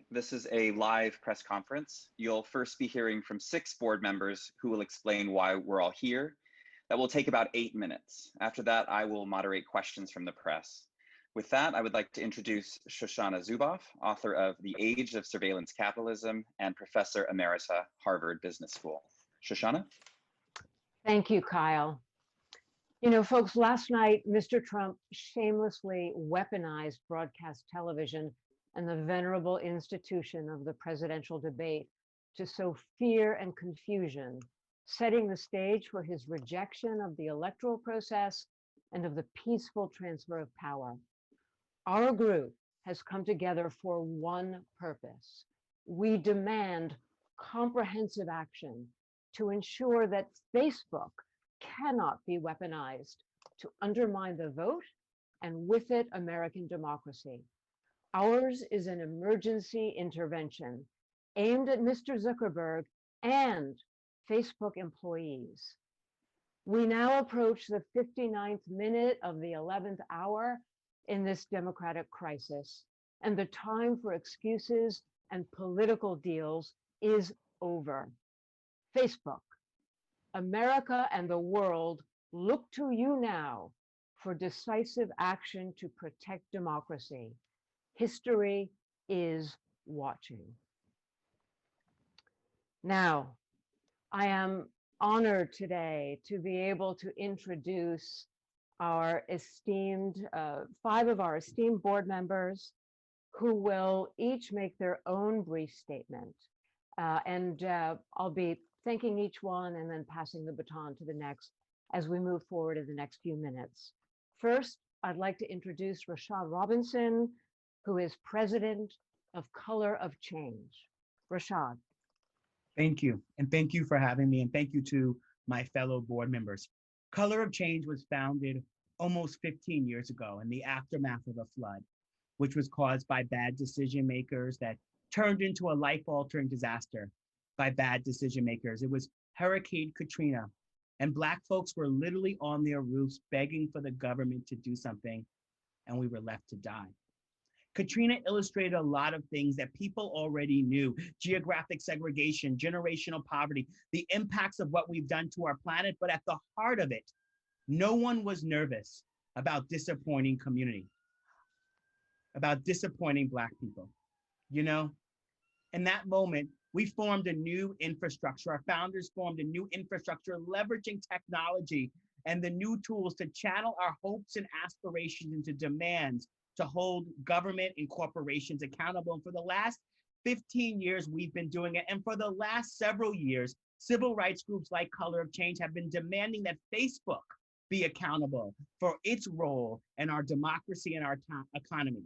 This is a live press conference. You'll first be hearing from 6 board members who will explain why we're all here. That will take about 8 minutes. After that, I will moderate questions from the press. With that, I would like to introduce Shoshana Zuboff, author of The Age of Surveillance Capitalism and Professor Emerita, Harvard Business School. Shoshana? Thank you, Kyle. You know, folks, last night, Mr. Trump shamelessly weaponized broadcast television and the venerable institution of the presidential debate to sow fear and confusion, setting the stage for his rejection of the electoral process and of the peaceful transfer of power. Our group has come together for one purpose. We demand comprehensive action to ensure that Facebook cannot be weaponized to undermine the vote and with it American democracy. Ours is an emergency intervention aimed at Mr. Zuckerberg and Facebook employees. We now approach the 59th minute of the 11th hour in this democratic crisis, and the time for excuses and political deals is over. Facebook, America and the world look to you now for decisive action to protect democracy. History is watching. Now, I am honored today to be able to introduce our esteemed, 5 of our esteemed board members who will each make their own brief statement. I'll be thanking each one and then passing the baton to the next as we move forward in the next few minutes. First, I'd like to introduce Rashad Robinson, who is president of Color of Change. Rashad. Thank you. And thank you for having me. And thank you to my fellow board members. Color of Change was founded almost 15 years ago in the aftermath of a flood, which was caused by bad decision makers that turned into a life-altering disaster by bad decision makers. It was Hurricane Katrina, and Black folks were literally on their roofs begging for the government to do something, and we were left to die. Katrina illustrated a lot of things that people already knew: geographic segregation, generational poverty, the impacts of what we've done to our planet. But at the heart of it, no one was nervous about disappointing community, about disappointing Black people. You know, in that moment, we formed a new infrastructure. Our founders formed a new infrastructure, leveraging technology and the new tools to channel our hopes and aspirations into demands to hold government and corporations accountable. And for the last 15 years, we've been doing it. And for the last several years, civil rights groups like Color of Change have been demanding that Facebook be accountable for its role in our democracy and our economy,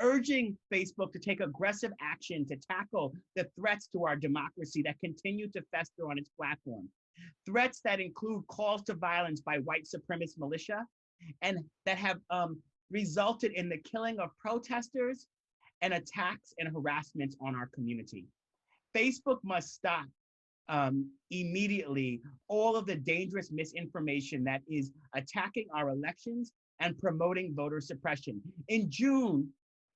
urging Facebook to take aggressive action to tackle the threats to our democracy that continue to fester on its platform. Threats that include calls to violence by white supremacist militia and that have resulted in the killing of protesters and attacks and harassment on our community. Facebook must stop immediately all of the dangerous misinformation that is attacking our elections and promoting voter suppression. In June,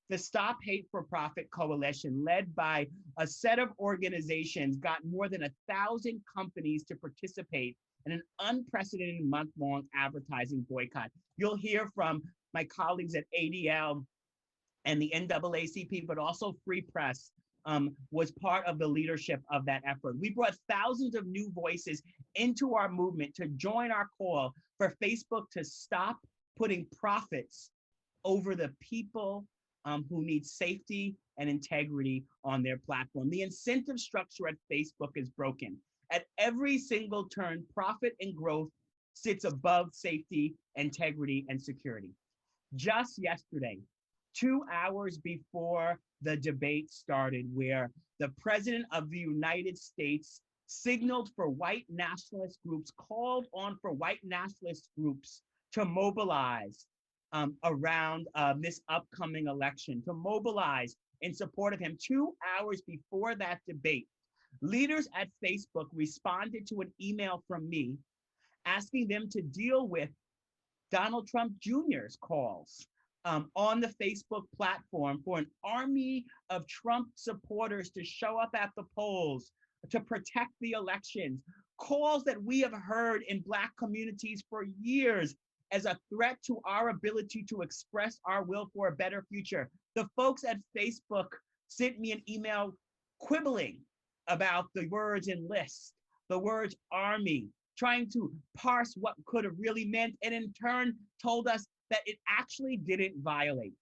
the Stop Hate for Profit Coalition, led by a set of organizations, got more than 1,000 companies to participate in an unprecedented month-long advertising boycott. You'll hear from my colleagues at ADL and the NAACP, but also Free Press was part of the leadership of that effort. We brought thousands of new voices into our movement to join our call for Facebook to stop putting profits over the people who need safety and integrity on their platform. The incentive structure at Facebook is broken. At every single turn, profit and growth sits above safety, integrity, and security. Just yesterday, 2 hours before the debate started, where the President of the United States signaled for white nationalist groups, called on for white nationalist groups to mobilize around this upcoming election, to mobilize in support of him. 2 hours before that debate, leaders at Facebook responded to an email from me asking them to deal with Donald Trump Jr.'s calls on the Facebook platform for an army of Trump supporters to show up at the polls to protect the elections, calls that we have heard in Black communities for years as a threat to our ability to express our will for a better future. The folks at Facebook sent me an email quibbling about the words enlist, the words army, trying to parse what could have really meant, and in turn told us that it actually didn't violate.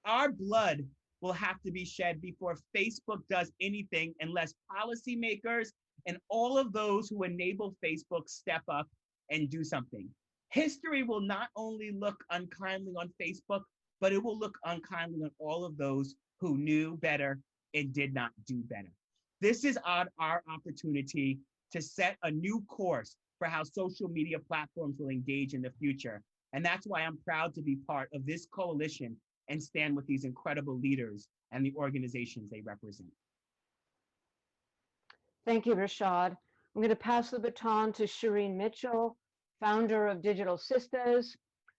Our blood will have to be shed before Facebook does anything unless policymakers and all of those who enable Facebook step up and do something. History will not only look unkindly on Facebook, but it will look unkindly on all of those who knew better and did not do better. This is our opportunity to set a new course for how social media platforms will engage in the future. And that's why I'm proud to be part of this coalition and stand with these incredible leaders and the organizations they represent. Thank you, Rashad. I'm going to pass the baton to Shireen Mitchell, founder of Digital Sisters.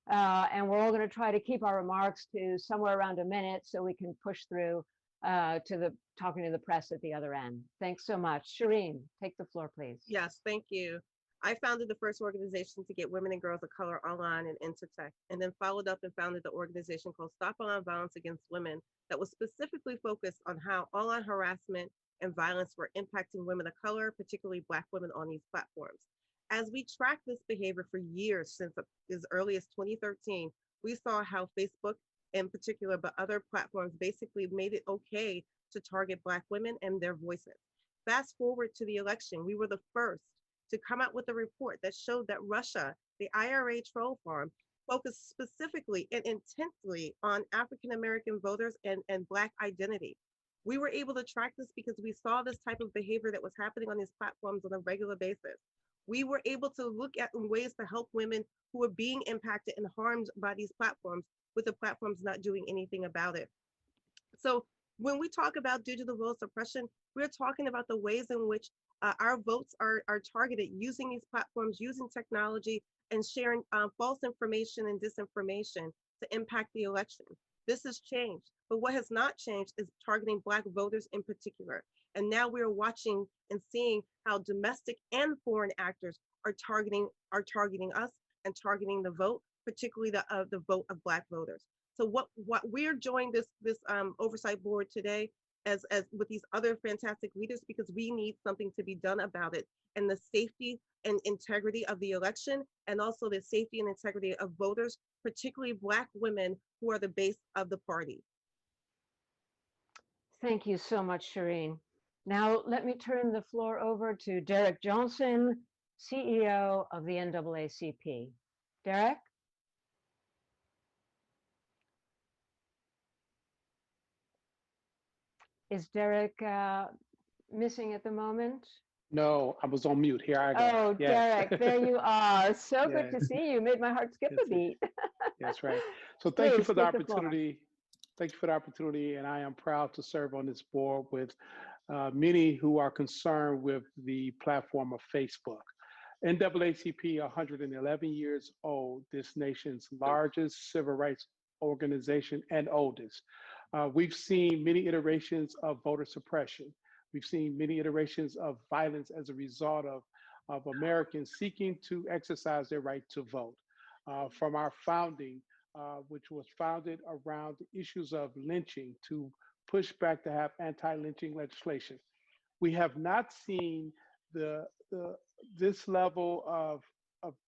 And we're all going to try to keep our remarks to somewhere around a minute so we can push through to the talking to the press at the other end. Thanks so much. Shireen, take the floor, please. Yes, thank you. I founded the first organization to get women and girls of color online and into tech, and then followed up and founded the organization called Stop Online Violence Against Women that was specifically focused on how online harassment and violence were impacting women of color, particularly Black women on these platforms. As we tracked this behavior for years, since as early as 2013, we saw how Facebook in particular, but other platforms basically made it okay to target Black women and their voices. Fast forward to the election, we were the first to come out with a report that showed that Russia, the IRA troll farm, focused specifically and intensely on African-American voters and Black identity. We were able to track this because we saw this type of behavior that was happening on these platforms on a regular basis. We were able to look at ways to help women who were being impacted and harmed by these platforms, with the platforms not doing anything about it. So when we talk about digital vote suppression, we're talking about the ways in which our votes are targeted using these platforms, using technology, and sharing false information and disinformation to impact the election. This has changed, but what has not changed is targeting Black voters in particular. And now we're watching and seeing how domestic and foreign actors are targeting us and targeting the vote, particularly the vote of Black voters. So what we're joining this oversight board today as with these other fantastic leaders, because we need something to be done about it, and the safety and integrity of the election, and also the safety and integrity of voters, particularly Black women who are the base of the party. Thank you so much, Shireen. Now let me turn the floor over to Derek Johnson, CEO of the NAACP. Derek? Is Derek missing at the moment? No, I was on mute. Here I go. Oh, Yes. Derek, there you are. So good Yes. to see you. Made my heart skip a Yes, beat. That's right. So thank you Please for the take the floor. opportunity. Thank you for the opportunity, and I am proud to serve on this board with many who are concerned with the platform of Facebook. NAACP, 111 years old, this nation's largest civil rights organization and oldest. We've seen many iterations of voter suppression. We've seen many iterations of violence as a result of Americans seeking to exercise their right to vote. From our founding, which was founded around the issues of lynching, to push back to have anti-lynching legislation. We have not seen this level of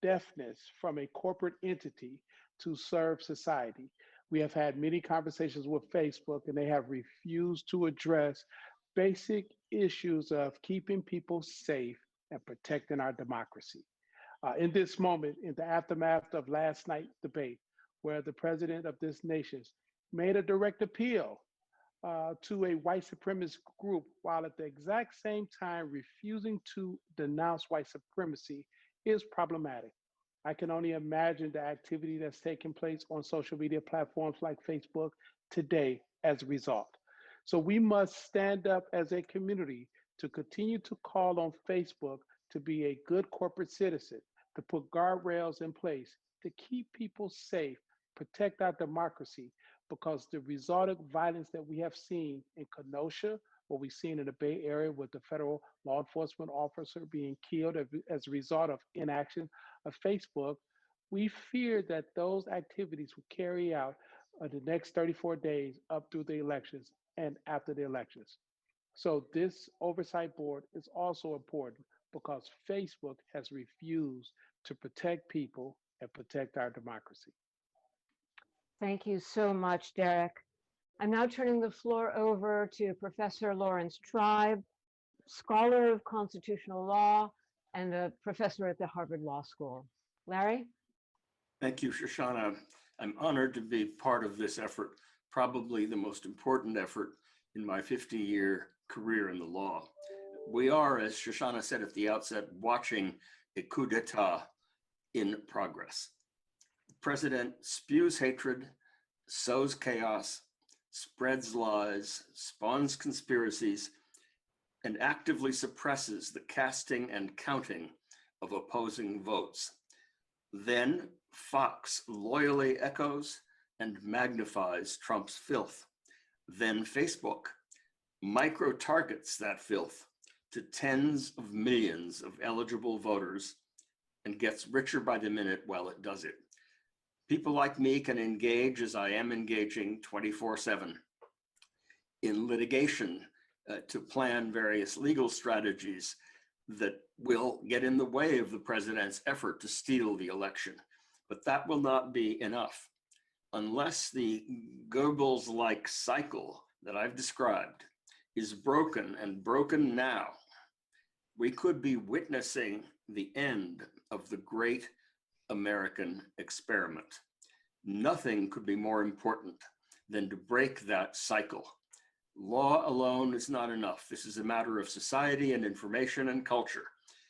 deafness from a corporate entity to serve society. We have had many conversations with Facebook, and they have refused to address basic issues of keeping people safe and protecting our democracy. In this moment, in the aftermath of last night's debate, where the president of this nation made a direct appeal to a white supremacist group, while at the exact same time refusing to denounce white supremacy, is problematic. I can only imagine the activity that's taking place on social media platforms like Facebook today as a result. So we must stand up as a community to continue to call on Facebook to be a good corporate citizen, to put guardrails in place to keep people safe protect our democracy, because the resultant violence that we have seen in Kenosha, what we've seen in the Bay Area with the federal law enforcement officer being killed as a result of inaction of Facebook, we fear that those activities will carry out the next 34 days up through the elections and after the elections. So this oversight board is also important because Facebook has refused to protect people and protect our democracy. Thank you so much, Derek. I'm now turning the floor over to Professor Lawrence Tribe, scholar of constitutional law and a professor at the Harvard Law School. Larry? Thank you, Shoshana. I'm honored to be part of this effort, probably the most important effort in my 50-year career in the law. We are, as Shoshana said at the outset, watching a coup d'etat in progress. The president spews hatred, sows chaos, spreads lies, spawns conspiracies, and actively suppresses the casting and counting of opposing votes. Then Fox loyally echoes and magnifies Trump's filth. Then Facebook micro-targets that filth to tens of millions of eligible voters and gets richer by the minute while it does it. People like me can engage, as I am engaging, 24/7 in litigation to plan various legal strategies that will get in the way of the president's effort to steal the election. But that will not be enough. Unless the Goebbels-like cycle that I've described is broken, and broken now, we could be witnessing the end of the great American experiment. Nothing could be more important than to break that cycle. Law alone is not enough. This is a matter of society and information and culture.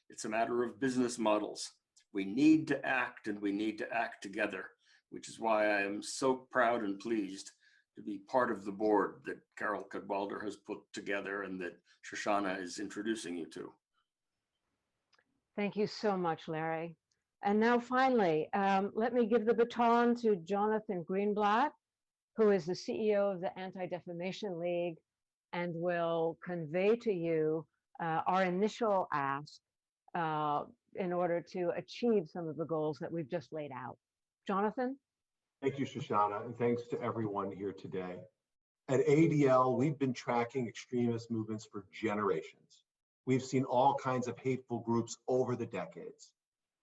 It's a matter of business models. We need to act, and we need to act together, which is why I am so proud and pleased to be part of the board that Carol Cadwalladr has put together and that Shoshana is introducing you to. Thank you so much, Larry. And now finally, let me give the baton to Jonathan Greenblatt, who is the CEO of the Anti-Defamation League and will convey to you our initial ask in order to achieve some of the goals that we've just laid out. Jonathan? Thank you, Shoshana, and thanks to everyone here today. At ADL, we've been tracking extremist movements for generations. We've seen all kinds of hateful groups over the decades,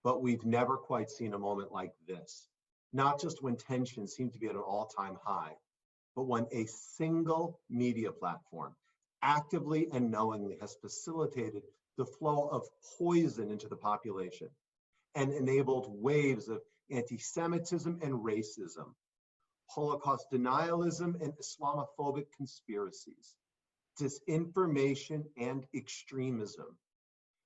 but we've never quite seen a moment like this. Not just when tensions seem to be at an all-time high, but when a single media platform actively and knowingly has facilitated the flow of poison into the population and enabled waves of anti-Semitism and racism, Holocaust denialism and Islamophobic conspiracies, disinformation and extremism.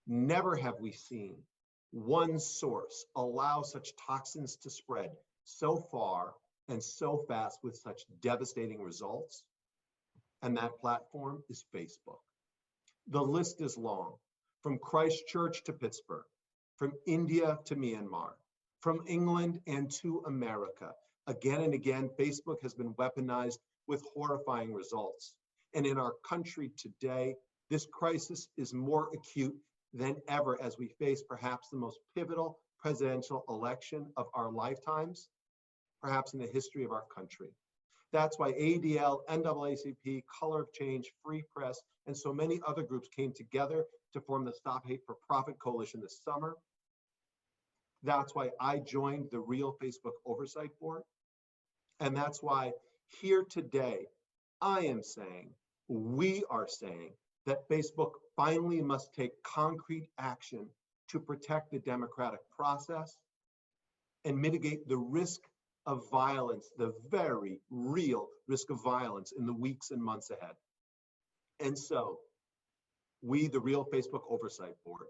Never have we seen one source allow such toxins to spread so far and so fast with such devastating results. And that platform is Facebook. The list is long, from Christchurch to Pittsburgh, from India to Myanmar, from England and to America. Again and again, Facebook has been weaponized with horrifying results. And in our country today, this crisis is more acute than ever as we face perhaps the most pivotal presidential election of our lifetimes, perhaps in the history of our country. That's why ADL, NAACP, Color of Change, Free Press, and so many other groups came together to form the Stop Hate for Profit Coalition this summer. That's why I joined the Real Facebook Oversight Board. And that's why here today, I am saying, we are saying that Facebook finally must take concrete action to protect the democratic process and mitigate the risk of violence, the very real risk of violence in the weeks and months ahead. And so we, the Real Facebook Oversight Board,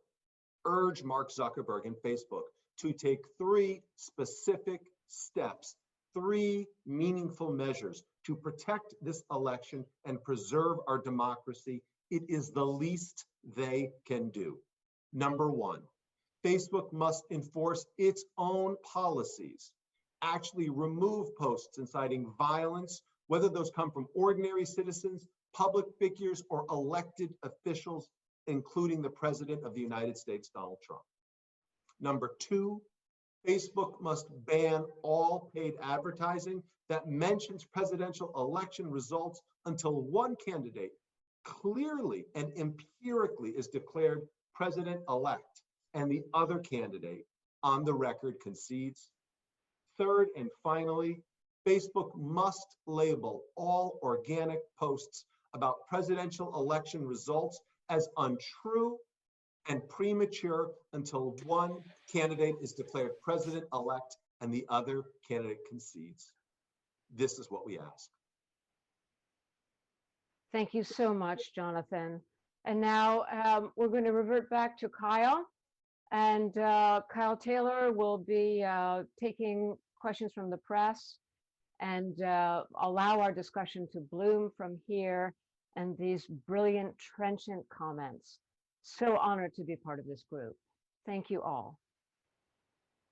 urge Mark Zuckerberg and Facebook to take 3 specific steps, 3 meaningful measures to protect this election and preserve our democracy. It is the least they can do. Number 1, Facebook must enforce its own policies, actually remove posts inciting violence, whether those come from ordinary citizens, public figures, or elected officials, including the President of the United States, Donald Trump. Number 2, Facebook must ban all paid advertising that mentions presidential election results until one candidate clearly and empirically is declared president-elect and the other candidate on the record concedes. Third and finally, Facebook must label all organic posts about presidential election results as untrue and premature until one candidate is declared president-elect and the other candidate concedes. This is what we ask. Thank you so much, Jonathan. And now we're going to revert back to Kyle. And Kyle Taylor will be taking questions from the press and allow our discussion to bloom from here and these brilliant, trenchant comments. So honored to be part of this group. Thank you all.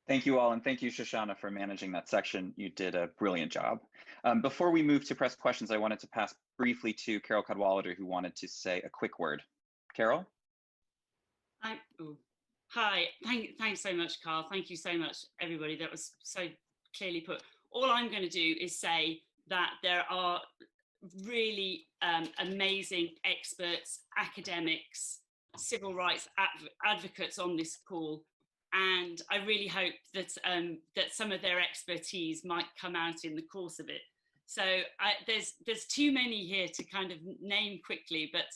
Thank you all, and thank you, Shoshana, for managing that section. You did a brilliant job. Before we move to press questions, I wanted to pass briefly to Carol Cadwalladr, who wanted to say a quick word. Carol? Hi, thanks so much, Carl. Thank you so much, everybody. That was so clearly put. All I'm going to do is say that there are really amazing experts, academics, civil rights advocates on this call. And I really hope that that some of their expertise might come out in the course of it. So there's too many here to kind of name quickly, but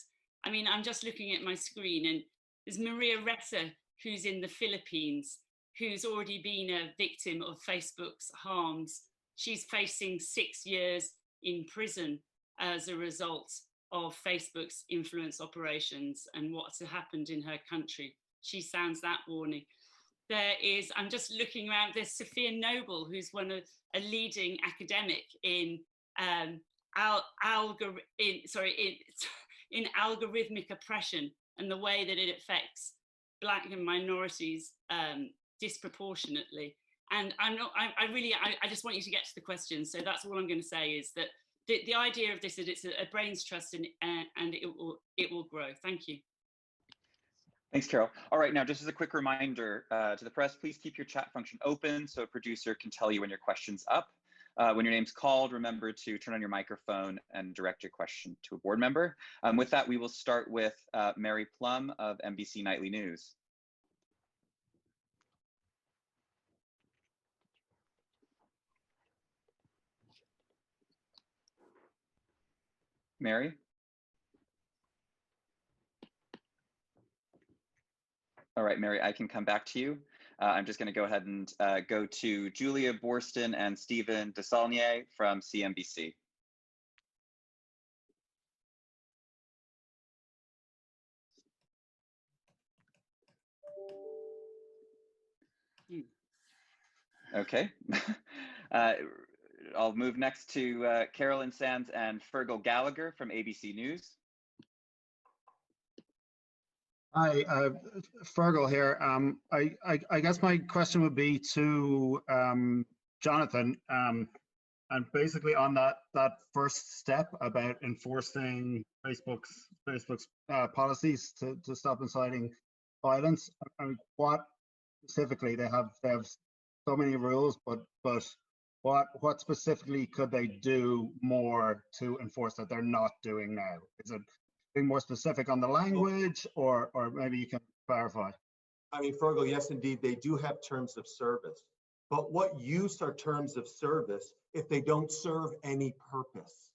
I mean, I'm just looking at my screen, and there's Maria Ressa, who's in the Philippines, who's already been a victim of Facebook's harms. She's facing 6 years in prison as a result of Facebook's influence operations and what's happened in her country. She sounds that warning. There is, I'm just looking around, there's Sophia Noble, who's a leading academic in algorithmic oppression and the way that it affects Black and minorities disproportionately. And I just want you to get to the question. So that's all I'm going to say is that the idea of this is it's a brain's trust and it will grow. Thank you. Thanks, Carol. All right, now just as a quick reminder to the press, please keep your chat function open so a producer can tell you when your question's up. When your name's called, remember to turn on your microphone and direct your question to a board member. With that, we will start with Mary Plum of NBC Nightly News. Mary? All right, Mary, I can come back to you. I'm just going to go ahead and go to Julia Borston and Stephen Desaulnier from CNBC. Okay. I'll move next to Carolyn Sands and Fergal Gallagher from ABC News. Hi, Fergal here. I guess my question would be to Jonathan, and basically on that first step about enforcing Facebook's policies to stop inciting violence. I mean, what specifically they have so many rules, but what specifically could they do more to enforce that they're not doing now? Is it being more specific on the language, or maybe you can clarify? I mean, Fergal, yes, indeed, they do have terms of service. But what use are terms of service if they don't serve any purpose?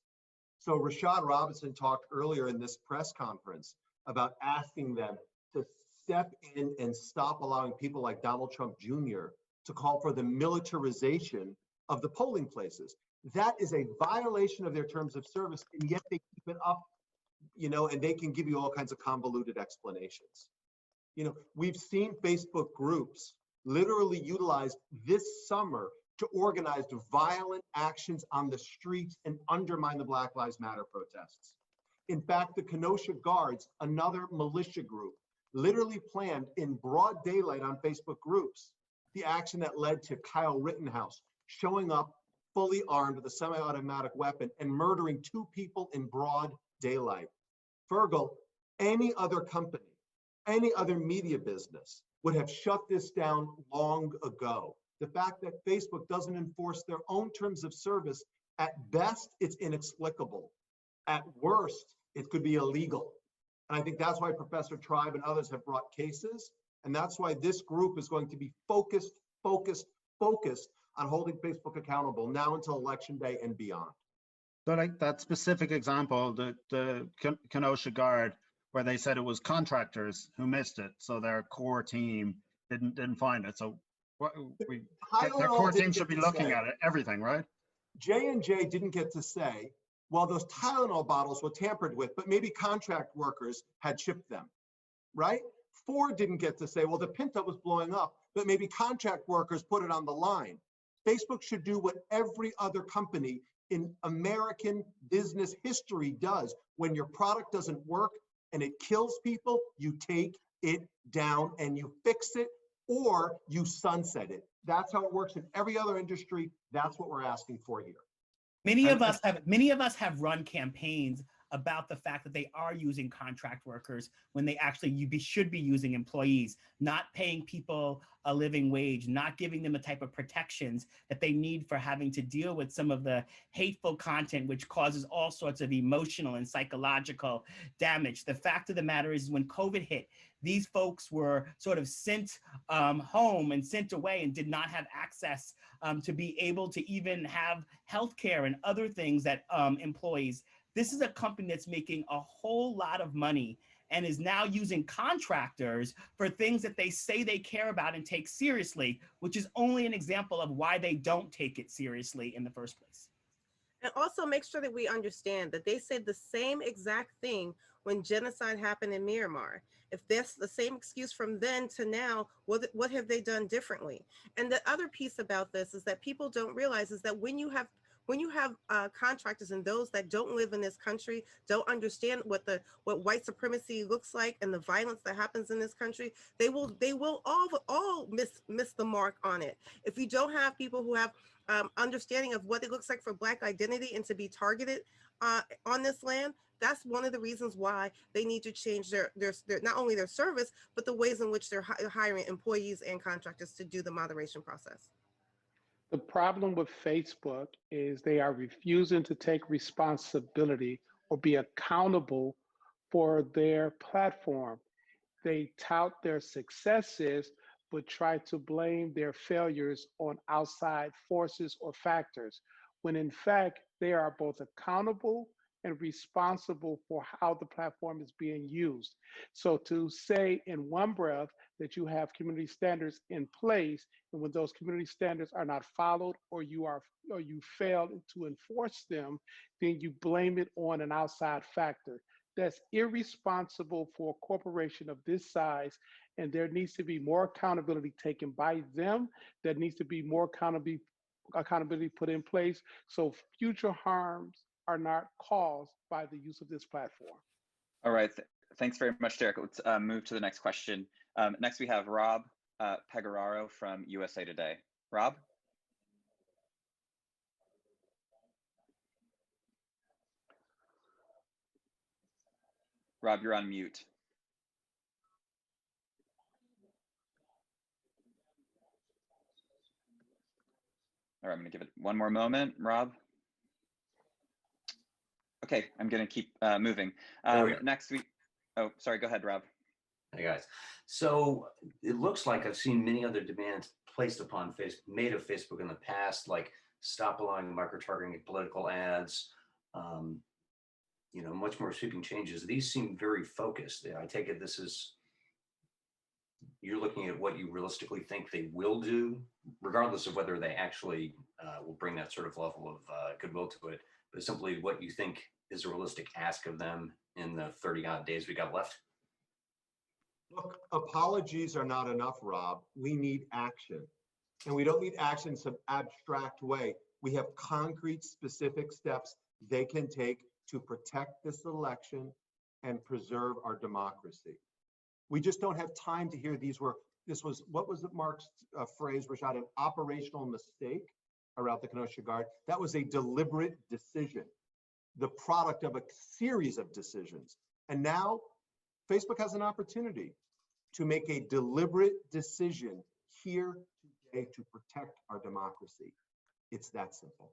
So Rashad Robinson talked earlier in this press conference about asking them to step in and stop allowing people like Donald Trump Jr. to call for the militarization of the polling places. That is a violation of their terms of service, and yet they keep it up, you know, and they can give you all kinds of convoluted explanations. You know, we've seen Facebook groups literally utilized this summer to organize violent actions on the streets and undermine the Black Lives Matter protests. In fact, the Kenosha Guards, another militia group, literally planned in broad daylight on Facebook groups the action that led to Kyle Rittenhouse showing up fully armed with a semi-automatic weapon and murdering 2 people in broad daylight. Fergal, any other company, any other media business would have shut this down long ago. The fact that Facebook doesn't enforce their own terms of service, at best, it's inexplicable. At worst, it could be illegal. And I think that's why Professor Tribe and others have brought cases. And that's why this group is going to be focused on holding Facebook accountable now until Election Day and beyond. So like that specific example, the Kenosha Guard, where they said it was contractors who missed it, so their core team didn't find it. So their core team should be looking at it, everything, right? J&J didn't get to say, well, those Tylenol bottles were tampered with, but maybe contract workers had shipped them, right? Ford didn't get to say, well, the Pinto was blowing up, but maybe contract workers put it on the line. Facebook should do what every other company in American business history does. When your product doesn't work and it kills people, you take it down and you fix it, or you sunset it. That's how it works in every other industry. That's what we're asking for here. Many of us have run campaigns about the fact that they are using contract workers when they actually should be using employees, not paying people a living wage, not giving them the type of protections that they need for having to deal with some of the hateful content, which causes all sorts of emotional and psychological damage. The fact of the matter is, when COVID hit, these folks were sort of sent home and sent away and did not have access to be able to even have healthcare and other things that employees. This is a company that's making a whole lot of money and is now using contractors for things that they say they care about and take seriously, which is only an example of why they don't take it seriously in the first place. And also make sure that we understand that they said the same exact thing when genocide happened in Myanmar. If that's the same excuse from then to now, what have they done differently? And the other piece about this is that people don't realize is that when you have contractors and those that don't live in this country, don't understand what white supremacy looks like and the violence that happens in this country, they will all miss the mark on it. If you don't have people who have understanding of what it looks like for Black identity and to be targeted on this land, that's one of the reasons why they need to change their not only their service, but the ways in which they're hiring employees and contractors to do the moderation process. The problem with Facebook is they are refusing to take responsibility or be accountable for their platform. They tout their successes, but try to blame their failures on outside forces or factors, when in fact, they are both accountable and responsible for how the platform is being used. So to say in one breath that you have community standards in place, and when those community standards are not followed or you fail to enforce them, then you blame it on an outside factor. That's irresponsible for a corporation of this size, and there needs to be more accountability taken by them. There needs to be more accountability put in place so future harms are not caused by the use of this platform. All right, thanks very much, Derek. Let's move to the next question. Next we have Rob Pegararo from USA Today. Rob? Rob, you're on mute. All right, I'm gonna give it one more moment, Rob. Okay, I'm gonna keep moving. Next week, oh, sorry, go ahead, Rob. Hey guys, so it looks like I've seen many other demands placed upon Facebook, made of Facebook in the past, like stop allowing micro-targeting political ads, much more sweeping changes. These seem very focused. I take it this is, you're looking at what you realistically think they will do, regardless of whether they actually will bring that sort of level of goodwill to it, but simply what you think is a realistic ask of them in the 30 odd days we got left. Look, apologies are not enough, Rob. We need action. And we don't need action in some abstract way. We have concrete, specific steps they can take to protect this election and preserve our democracy. We just don't have time to hear this was, what was Mark's phrase, Rashad, an operational mistake? around the Kenosha Guard. That was a deliberate decision, the product of a series of decisions. And now Facebook has an opportunity to make a deliberate decision here today to protect our democracy. It's that simple.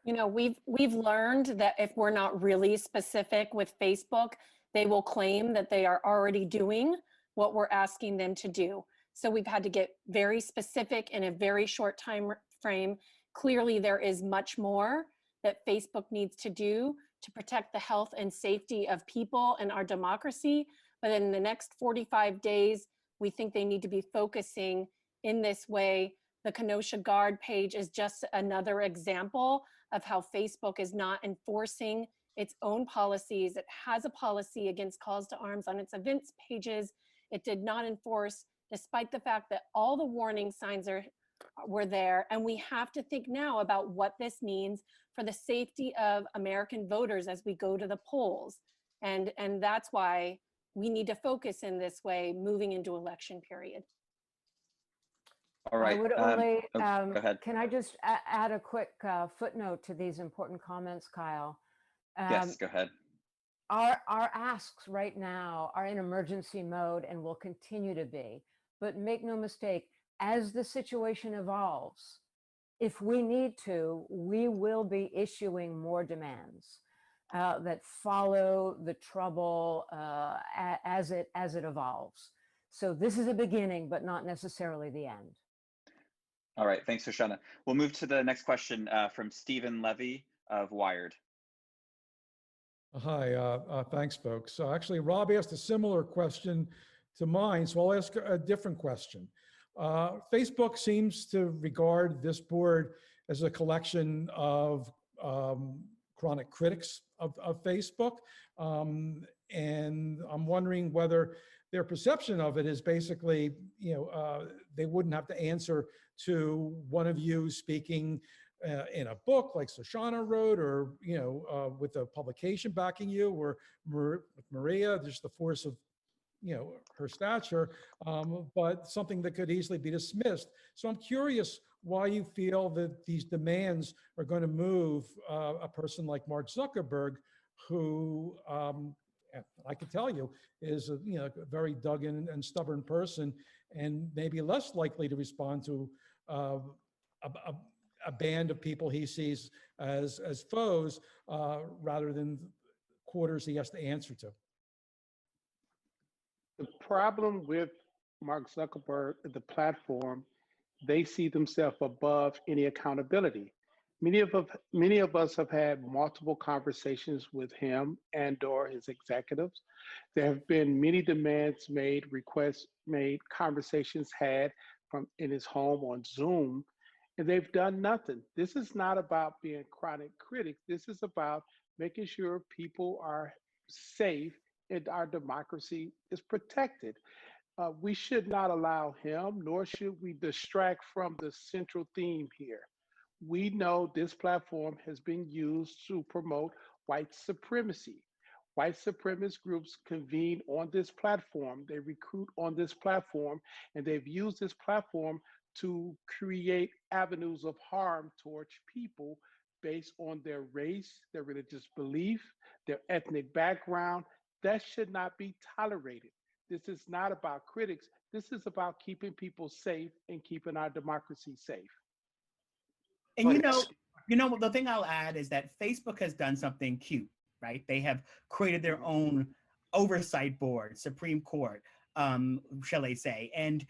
You know, we've learned that if we're not really specific with Facebook, they will claim that they are already doing what we're asking them to do. So we've had to get very specific in a very short time frame. Clearly, there is much more that Facebook needs to do to protect the health and safety of people and our democracy. But in the next 45 days, we think they need to be focusing in this way. The Kenosha Guard page is just another example of how Facebook is not enforcing its own policies. It has a policy against calls to arms on its events pages. It did not enforce, despite the fact that all the warning signs were there. And we have to think now about what this means for the safety of American voters as we go to the polls. And that's why we need to focus in this way moving into election period. All right. I would only, go ahead. can I just add a quick footnote to these important comments, Kyle? Yes, go ahead. Our asks right now are in emergency mode and will continue to be. But make no mistake, as the situation evolves, if we need to, we will be issuing more demands that follow the trouble as it evolves. So this is a beginning, but not necessarily the end. All right, thanks, Shoshana. We'll move to the next question from Stephen Levy of Wired. Hi, thanks, folks. Actually, Rob asked a similar question to mine, so I'll ask a different question. Facebook seems to regard this board as a collection of chronic critics of Facebook, and I'm wondering whether their perception of it is basically, they wouldn't have to answer to one of you speaking in a book like Shoshana wrote, or with a publication backing you, or Maria, just the force of her stature, but something that could easily be dismissed. So I'm curious why you feel that these demands are going to move a person like Mark Zuckerberg, who I can tell you is a very dug in and stubborn person, and maybe less likely to respond to a band of people he sees as foes, rather than quarters he has to answer to. The problem with Mark Zuckerberg, the platform, they see themselves above any accountability. Many of us have had multiple conversations with him and/or his executives. There have been many demands made, requests made, conversations had from in his home on Zoom, and they've done nothing. This is not about being chronic critics. This is about making sure people are safe and our democracy is protected. We should not allow him, nor should we distract from the central theme here. We know this platform has been used to promote white supremacy. White supremacist groups convene on this platform, they recruit on this platform, and they've used this platform to create avenues of harm towards people based on their race, their religious belief, their ethnic background. That should not be tolerated. This is not about critics. This is about keeping people safe and keeping our democracy safe. And the thing I'll add is that Facebook has done something cute, right? They have created their own oversight board, Supreme Court, shall I say. And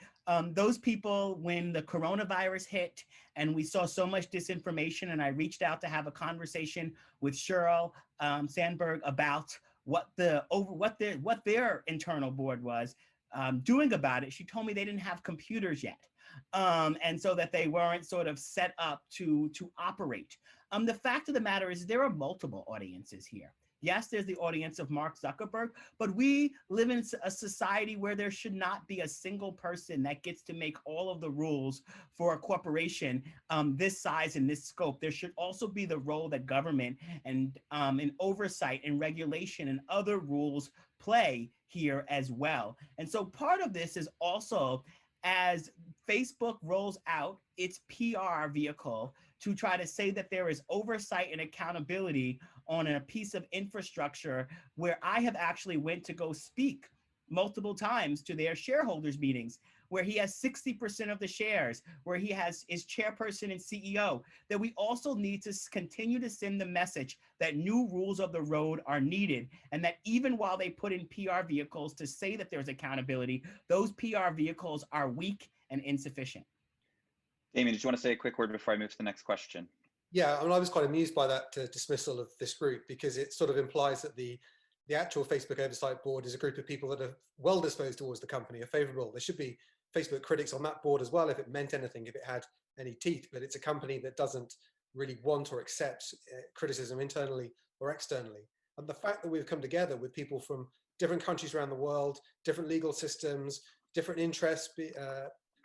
those people, when the coronavirus hit and we saw so much disinformation, and I reached out to have a conversation with Sheryl Sandberg about what their internal board was doing about it, she told me they didn't have computers yet. And so that they weren't sort of set up to operate. The fact of the matter is there are multiple audiences here. Yes, there's the audience of Mark Zuckerberg, but we live in a society where there should not be a single person that gets to make all of the rules for a corporation this size and this scope. There should also be the role that government and oversight and regulation and other rules play here as well. And so part of this is also, as Facebook rolls out its PR vehicle to try to say that there is oversight and accountability on a piece of infrastructure where I have actually went to go speak multiple times to their shareholders meetings, where he has 60% of the shares, where he is chairperson and CEO, that we also need to continue to send the message that new rules of the road are needed, and that even while they put in PR vehicles to say that there's accountability, those PR vehicles are weak and insufficient. Damien, did you want to say a quick word before I move to the next question? Yeah, I mean, I was quite amused by that dismissal of this group, because it sort of implies that the actual Facebook Oversight Board is a group of people that are well disposed towards the company, are favorable. There should be Facebook critics on that board as well, if it meant anything, if it had any teeth, but it's a company that doesn't really want or accept criticism internally or externally. And the fact that we've come together with people from different countries around the world, different legal systems, different interests,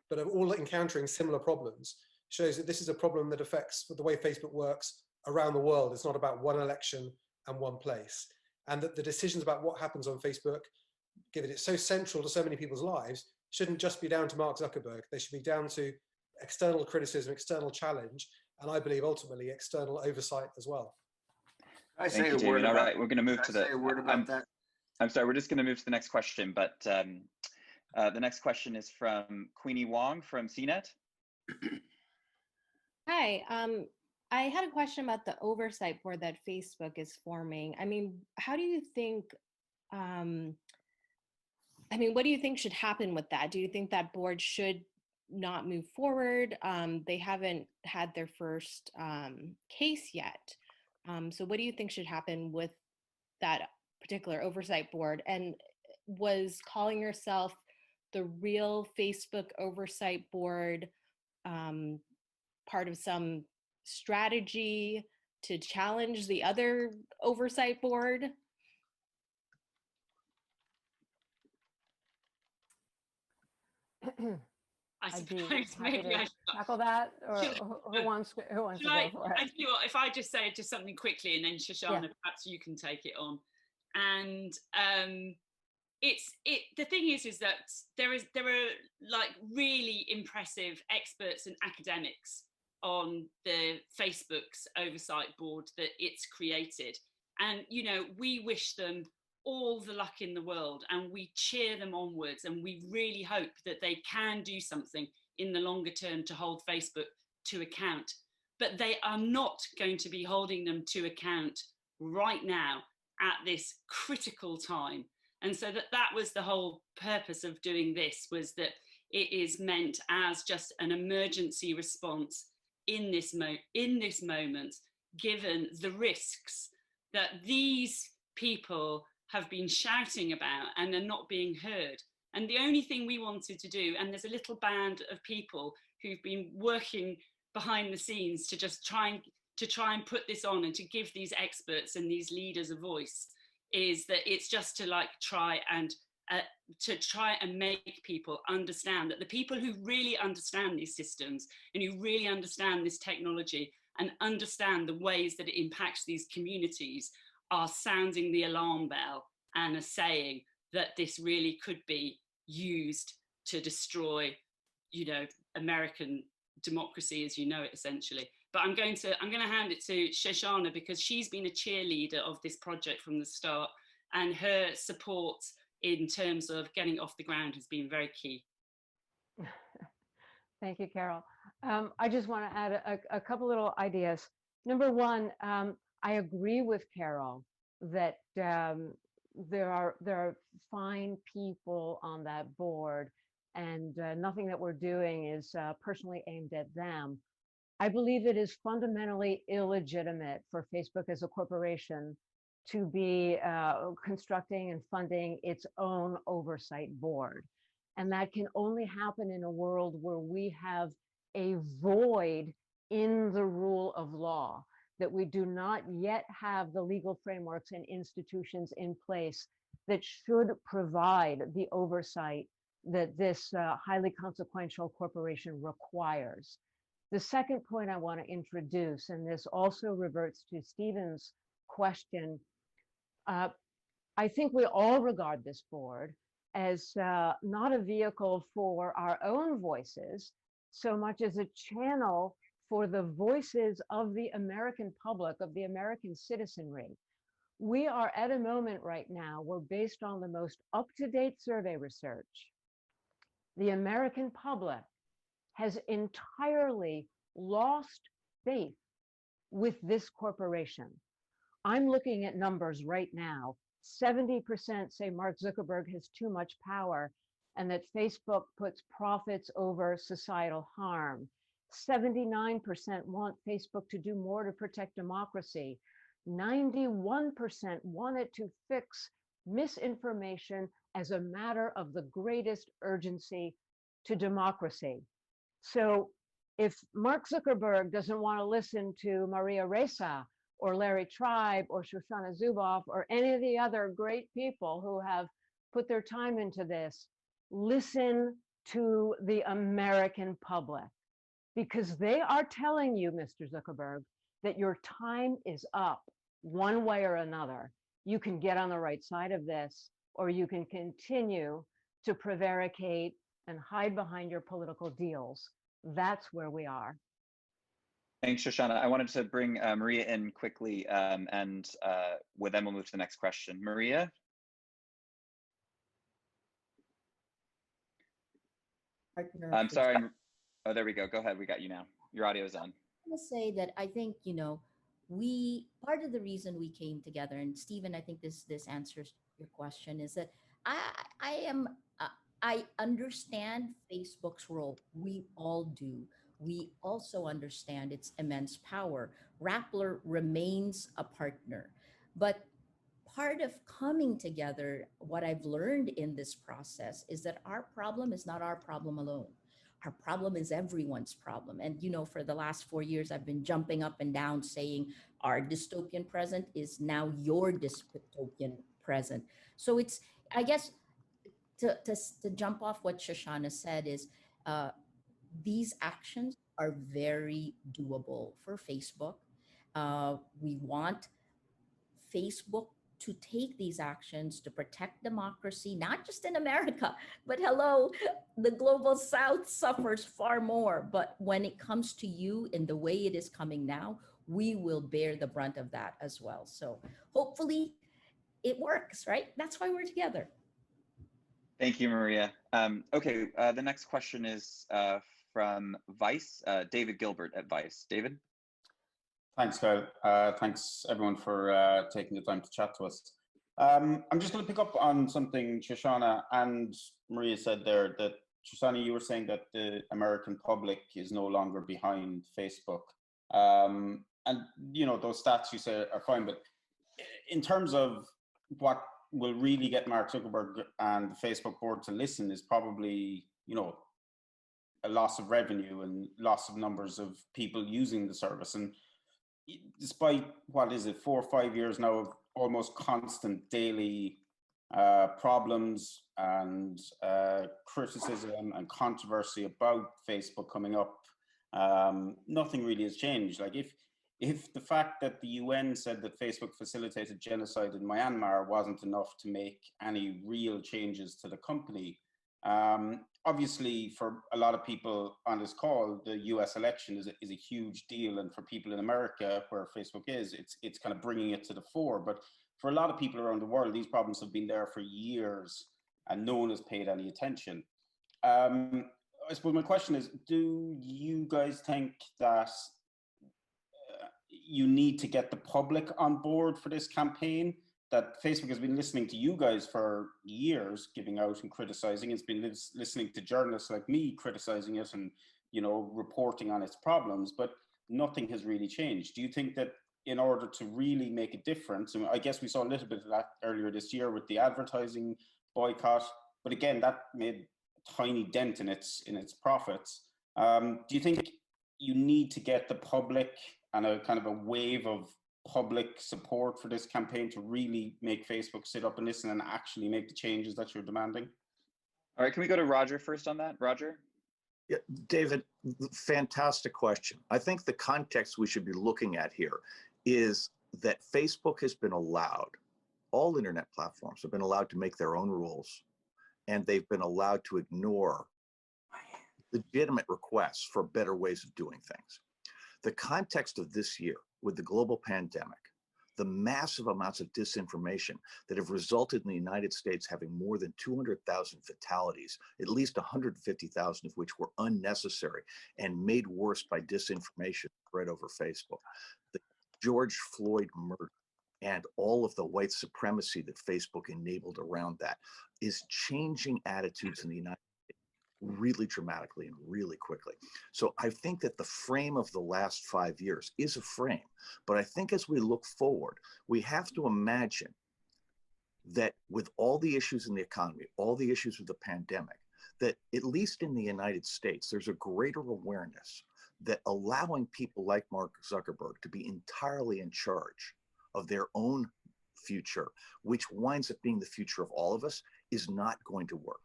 but are all encountering similar problems, shows that this is a problem that affects the way Facebook works around the world. It's not about one election and one place. And that the decisions about what happens on Facebook, given it's so central to so many people's lives, shouldn't just be down to Mark Zuckerberg. They should be down to external criticism, external challenge, and I believe ultimately external oversight as well. Thank you, Damien. All right, we're going to move to the. I'm sorry, we're just going to move to the next question, but the next question is from Queenie Wong from CNET. Hi, I had a question about the oversight board that Facebook is forming. I mean, how do you think, what do you think should happen with that? Do you think that board should not move forward? They haven't had their first case yet. So what do you think should happen with that particular oversight board? And was calling yourself the real Facebook oversight board part of some strategy to challenge the other oversight board? I I'd be suppose happy maybe I to should tackle that, or who wants to go for it? I tell you what, if I just say just something quickly, and then Shoshana, perhaps you can take it on. And the thing is that there are like really impressive experts and academics on the Facebook's oversight board that it's created, and we wish them all the luck in the world, and we cheer them onwards, and we really hope that they can do something in the longer term to hold Facebook to account. But they are not going to be holding them to account right now at this critical time. And so that was the whole purpose of doing this, was that it is meant as just an emergency response in this moment, given the risks that these people have been shouting about and are not being heard. And the only thing we wanted to do, and there's a little band of people who've been working behind the scenes to just try and put this on and to give these experts and these leaders a voice, is that it's just to try and make people understand that the people who really understand these systems and who really understand this technology and understand the ways that it impacts these communities are sounding the alarm bell and are saying that this really could be used to destroy, American democracy as you know it, essentially. But I'm going to hand it to Shoshana, because she's been a cheerleader of this project from the start, and her support in terms of getting it off the ground has been very key. Thank you, Carol. I just want to add a couple little ideas. Number one, I agree with Carol that there are fine people on that board, and nothing that we're doing is personally aimed at them. I believe it is fundamentally illegitimate for Facebook as a corporation to be constructing and funding its own oversight board. And that can only happen in a world where we have a void in the rule of law, that we do not yet have the legal frameworks and institutions in place that should provide the oversight that this highly consequential corporation requires. The second point I want to introduce, and this also reverts to Stephen's question, I think we all regard this board as not a vehicle for our own voices so much as a channel for the voices of the American public, of the American citizenry. We are at a moment right now where, based on the most up-to-date survey research, the American public has entirely lost faith with this corporation. I'm looking at numbers right now. 70% say Mark Zuckerberg has too much power and that Facebook puts profits over societal harm. 79% want Facebook to do more to protect democracy. 91% want it to fix misinformation as a matter of the greatest urgency to democracy. So if Mark Zuckerberg doesn't want to listen to Maria Ressa or Larry Tribe or Shoshana Zuboff or any of the other great people who have put their time into this, listen to the American public, because they are telling you, Mr. Zuckerberg, that your time is up one way or another. You can get on the right side of this, or you can continue to prevaricate and hide behind your political deals. That's where we are. Thanks, Shoshana. I wanted to bring Maria in quickly, and then we'll move to the next question. Maria? I'm sorry. Oh, there we go. Go ahead. We got you now. Your audio is on. I'm going to say that I think, you know, part of the reason we came together, and Stephen, I think this answers your question, is that I understand Facebook's role. We all do. We also understand its immense power. Rappler remains a partner, but part of coming together, what I've learned in this process is that our problem is not our problem alone. Our problem is everyone's problem. And, you know, for the last 4 years, I've been jumping up and down saying our dystopian present is now your dystopian present. So it's, I guess, to jump off what Shoshana said is, these actions are very doable for Facebook. We want Facebook to take these actions to protect democracy, not just in America, but hello, the global South suffers far more. But when it comes to you in the way it is coming now, we will bear the brunt of that as well. So hopefully it works, right? That's why we're together. Thank you, Maria. Okay, the next question is from Vice, David Gilbert at Vice. David? Thanks, Kyle. Thanks, everyone, for taking the time to chat to us. I'm just going to pick up on something Shoshana and Maria said there, that, Shoshana, you were saying that the American public is no longer behind Facebook. And, you know, those stats you say are fine, but in terms of what will really get Mark Zuckerberg and the Facebook board to listen is probably, you know, a loss of revenue and loss of numbers of people using the service. And despite, what is it, 4 or 5 years now of almost constant daily problems and criticism and controversy about Facebook coming up, nothing really has changed. Like if the fact that the UN said that Facebook facilitated genocide in Myanmar wasn't enough to make any real changes to the company, obviously for a lot of people on this call, the US election is a huge deal. And for people in America where Facebook is, it's kind of bringing it to the fore. But for a lot of people around the world, these problems have been there for years and no one has paid any attention. I suppose my question is, do you guys think that you need to get the public on board for this campaign? That Facebook has been listening to you guys for years, giving out and criticizing. It's been listening to journalists like me criticizing it and, you know, reporting on its problems, but nothing has really changed. Do you think that in order to really make a difference, and I guess we saw a little bit of that earlier this year with the advertising boycott, but again, that made a tiny dent in its profits. Do you think you need to get the public and a kind of a wave of public support for this campaign to really make Facebook sit up and listen and actually make the changes that you're demanding? All right, can we go to Roger first on that? Roger? Yeah, David, fantastic question. I think the context we should be looking at here is that Facebook has been allowed, all internet platforms have been allowed to make their own rules, and they've been allowed to ignore legitimate requests for better ways of doing things. The context of this year with the global pandemic, the massive amounts of disinformation that have resulted in the United States having more than 200,000 fatalities, at least 150,000 of which were unnecessary and made worse by disinformation spread over Facebook. The George Floyd murder and all of the white supremacy that Facebook enabled around that is changing attitudes in the United States really dramatically and really quickly. So I think that the frame of the last 5 years is a frame, but I think as we look forward, we have to imagine that with all the issues in the economy, all the issues with the pandemic, that at least in the United States, there's a greater awareness that allowing people like Mark Zuckerberg to be entirely in charge of their own future, which winds up being the future of all of us, is not going to work.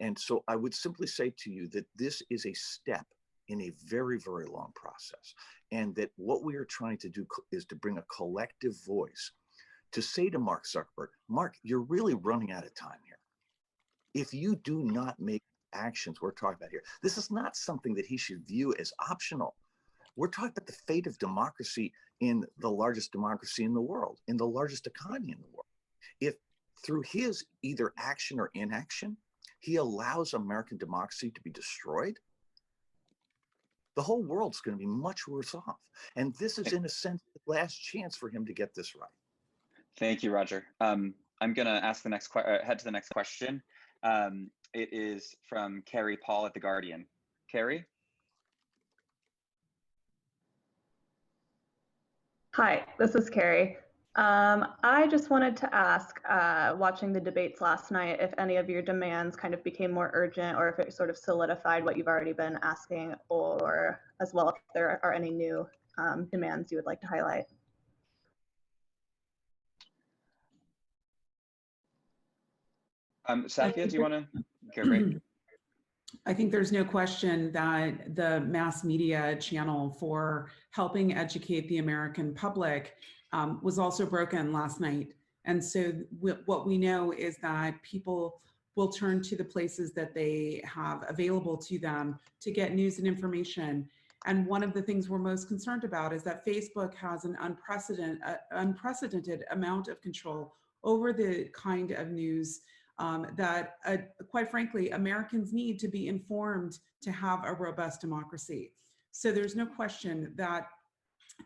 And so I would simply say to you that this is a step in a very, very long process. And that what we are trying to do is to bring a collective voice to say to Mark Zuckerberg, Mark, you're really running out of time here. If you do not make actions we're talking about here, this is not something that he should view as optional. We're talking about the fate of democracy in the largest democracy in the world, in the largest economy in the world. If through his either action or inaction, he allows American democracy to be destroyed, the whole world's going to be much worse off. And this is, in a sense, the last chance for him to get this right. Thank you, Roger. I'm going to ask the next head to the next question. It is from Carrie Paul at The Guardian. Carrie? Hi, this is Carrie. I just wanted to ask, watching the debates last night, if any of your demands kind of became more urgent or if it sort of solidified what you've already been asking, or as well if there are any new demands you would like to highlight. Safia, do you want to go? Great. I think there's no question that the mass media channel for helping educate the American public was also broken last night. And so what we know is that people will turn to the places that they have available to them to get news and information. And one of the things we're most concerned about is that Facebook has an unprecedented amount of control over the kind of news that, quite frankly, Americans need to be informed to have a robust democracy. So there's no question that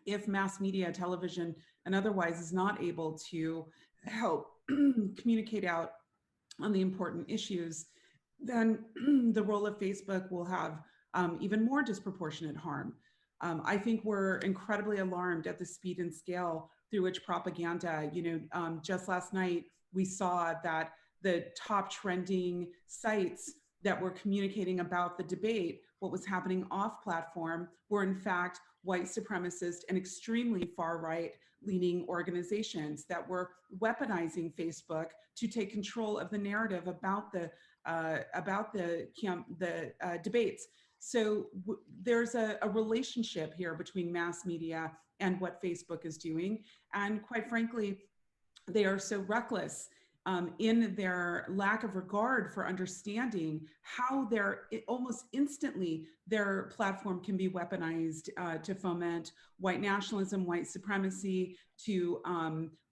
if mass media, television, and otherwise is not able to help communicate out on the important issues, then the role of Facebook will have even more disproportionate harm. I think we're incredibly alarmed at the speed and scale through which propaganda, just last night, we saw that the top trending sites that were communicating about the debate, what was happening off platform, were in fact white supremacist and extremely far right leaning organizations that were weaponizing Facebook to take control of the narrative about the debates. So there's a relationship here between mass media and what Facebook is doing. And quite frankly, they are so reckless in their lack of regard for understanding how almost instantly their platform can be weaponized to foment white nationalism, white supremacy, to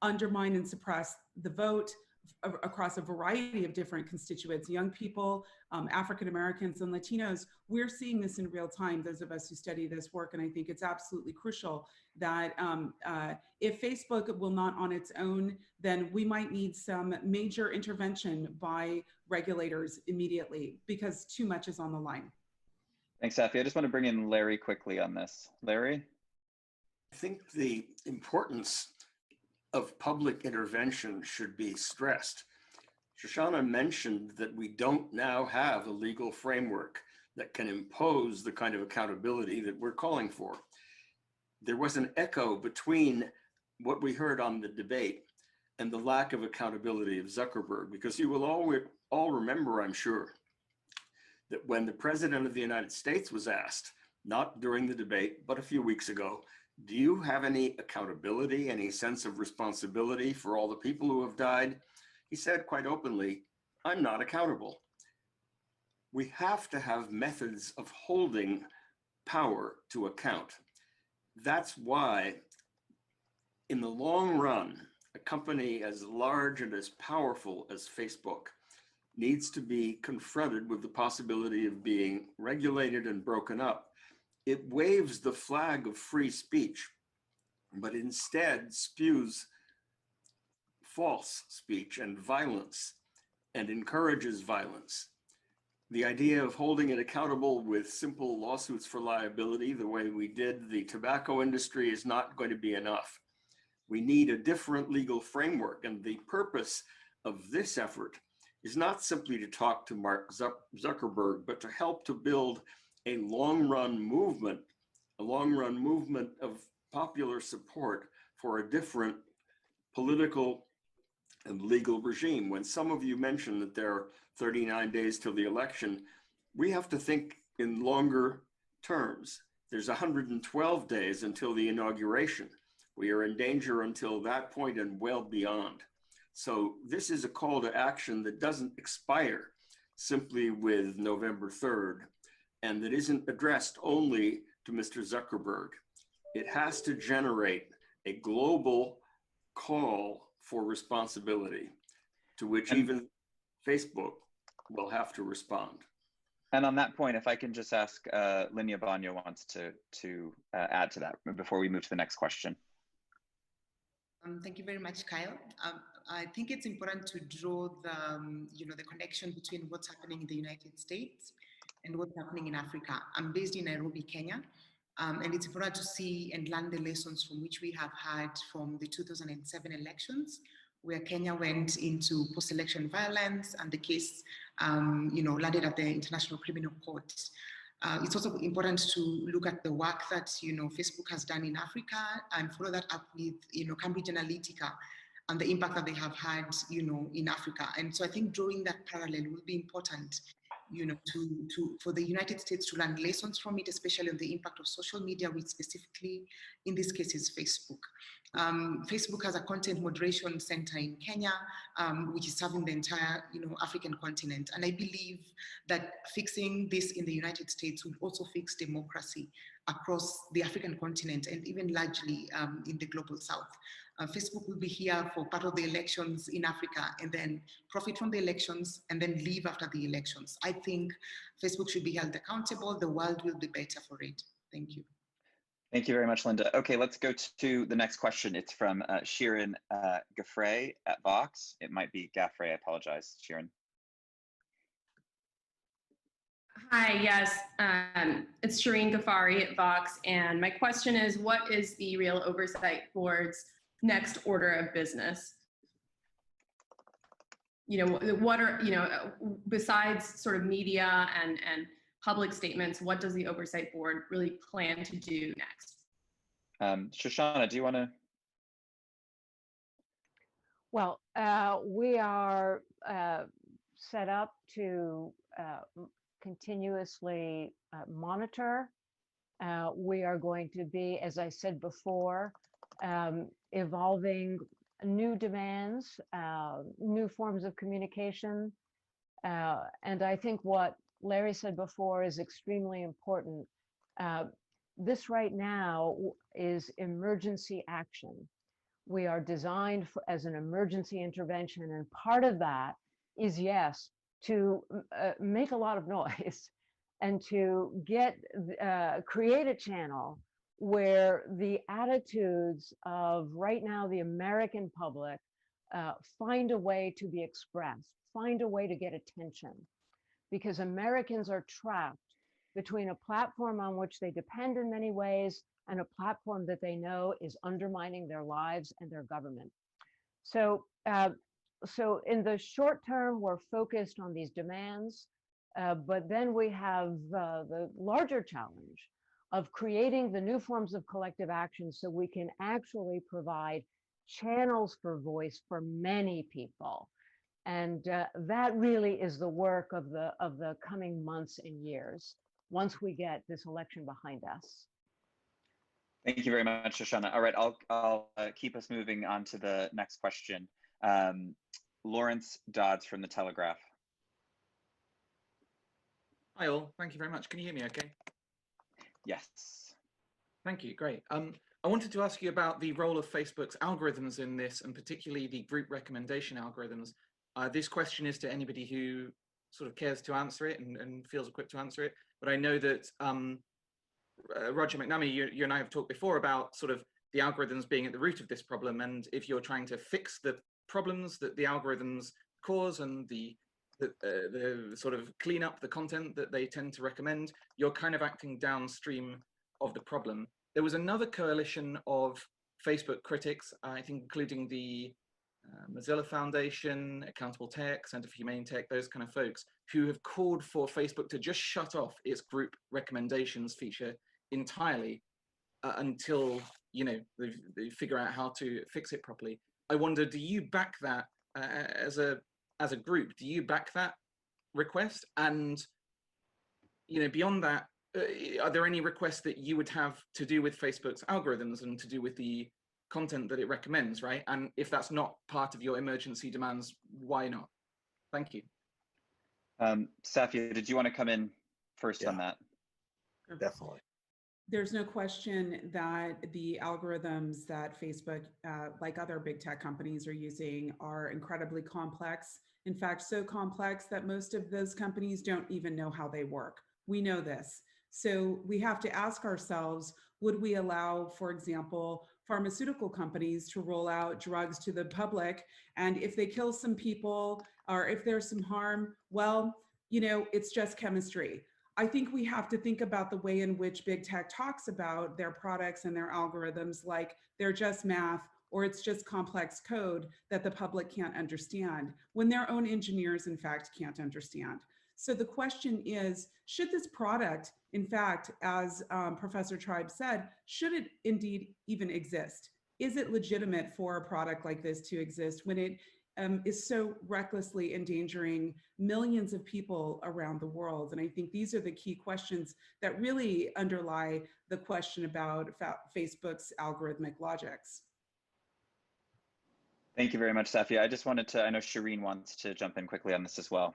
undermine and suppress the vote across a variety of different constituents, young people, African Americans and Latinos. We're seeing this in real time, those of us who study this work, and I think it's absolutely crucial that if Facebook will not on its own, then we might need some major intervention by regulators immediately because too much is on the line. Thanks, Safi. I just want to bring in Larry quickly on this. Larry? I think the importance of public intervention should be stressed. Shoshana mentioned that we don't now have a legal framework that can impose the kind of accountability that we're calling for. There was an echo between what we heard on the debate and the lack of accountability of Zuckerberg, because you will all remember, I'm sure, that when the President of the United States was asked, not during the debate, but a few weeks ago, do you have any accountability, any sense of responsibility for all the people who have died? He said quite openly, I'm not accountable. We have to have methods of holding power to account. That's why, in the long run, a company as large and as powerful as Facebook needs to be confronted with the possibility of being regulated and broken up. It waves the flag of free speech, but instead spews false speech and violence and encourages violence. The idea of holding it accountable with simple lawsuits for liability, the way we did the tobacco industry, is not going to be enough. We need a different legal framework, and the purpose of this effort is not simply to talk to Mark Zuckerberg, but to help to build a long-run movement of popular support for a different political and legal regime. When some of you mentioned that there are 39 days till the election, we have to think in longer terms. There's 112 days until the inauguration. We are in danger until that point and well beyond. So this is a call to action that doesn't expire simply with November 3rd, and that isn't addressed only to Mr. Zuckerberg. It has to generate a global call for responsibility, to which even Facebook will have to respond. And on that point, if I can just ask, Linya Banyo wants to add to that before we move to the next question. Thank you very much, Kyle. I think it's important to draw the connection between what's happening in the United States and what's happening in Africa. I'm based in Nairobi, Kenya, and it's important to see and learn the lessons from which we have had from the 2007 elections, where Kenya went into post-election violence, and the case, landed at the International Criminal Court. It's also important to look at the work that Facebook has done in Africa and follow that up with Cambridge Analytica and the impact that they have had in Africa. And so I think drawing that parallel will be important for the United States to learn lessons from it, especially on the impact of social media, which specifically in this case is Facebook. Facebook has a content moderation center in Kenya, which is serving the entire African continent. And I believe that fixing this in the United States will also fix democracy across the African continent and even largely in the global South. Facebook will be here for part of the elections in Africa and then profit from the elections and then leave after the elections. I think Facebook should be held accountable. The world will be better for it. Thank you. Thank you very much, Linda. Okay, let's go to the next question. It's from Shireen Mitchell at Vox. It might be Gaffrey, I apologize, Shireen. Hi, yes, it's Shireen Ghaffari at Vox, and my question is, what is the Real Oversight Board's next order of business? What are, besides sort of media and public statements, what does the Oversight Board really plan to do next? Shoshana, do you want to? Well, we are set up to continuously monitor. We are going to be, as I said before, evolving new demands, new forms of communication. And I think what Larry said before is extremely important. This right now is emergency action. We are designed as an emergency intervention, and part of that is, yes, to make a lot of noise and to create a channel where the attitudes of right now the American public find a way to be expressed, find a way to get attention, because Americans are trapped between a platform on which they depend in many ways and a platform that they know is undermining their lives and their government. So in the short term, we're focused on these demands, but then we have the larger challenge of creating the new forms of collective action so we can actually provide channels for voice for many people. And that really is the work of the coming months and years once we get this election behind us. Thank you very much, Shoshana. All right, I'll keep us moving on to the next question. Lawrence Dodds from The Telegraph. Hi all, thank you very much. Can you hear me okay? Yes. Thank you. Great. I wanted to ask you about the role of Facebook's algorithms in this, and particularly the group recommendation algorithms. This question is to anybody who sort of cares to answer it and feels equipped to answer it. But I know that Roger McNamee, you and I have talked before about sort of the algorithms being at the root of this problem. And if you're trying to fix the problems that the algorithms cause and the sort of clean up the content that they tend to recommend, you're kind of acting downstream of the problem. There was another coalition of Facebook critics, I think including the Mozilla Foundation, Accountable Tech, Center for Humane Tech, those kind of folks, who have called for Facebook to just shut off its group recommendations feature entirely until they figure out how to fix it properly. I wonder, do you back that as a group? Do you back that request? And beyond that, are there any requests that you would have to do with Facebook's algorithms and to do with the content that it recommends, right? And if that's not part of your emergency demands, why not? Thank you. Safia, did you want to come in first on that? Definitely. There's no question that the algorithms that Facebook, like other big tech companies, are using are incredibly complex. In fact, so complex that most of those companies don't even know how they work. We know this. So we have to ask ourselves, would we allow, for example, pharmaceutical companies to roll out drugs to the public? And if they kill some people or if there's some harm, well, it's just chemistry. I think we have to think about the way in which big tech talks about their products and their algorithms, like they're just math or it's just complex code that the public can't understand, when their own engineers, in fact, can't understand. So the question is, should this product, in fact, as Professor Tribe said, should it indeed even exist? Is it legitimate for a product like this to exist when it is so recklessly endangering millions of people around the world? And I think these are the key questions that really underlie the question about Facebook's algorithmic logics. Thank you very much, Safia. I just wanted to, I know Shireen wants to jump in quickly on this as well.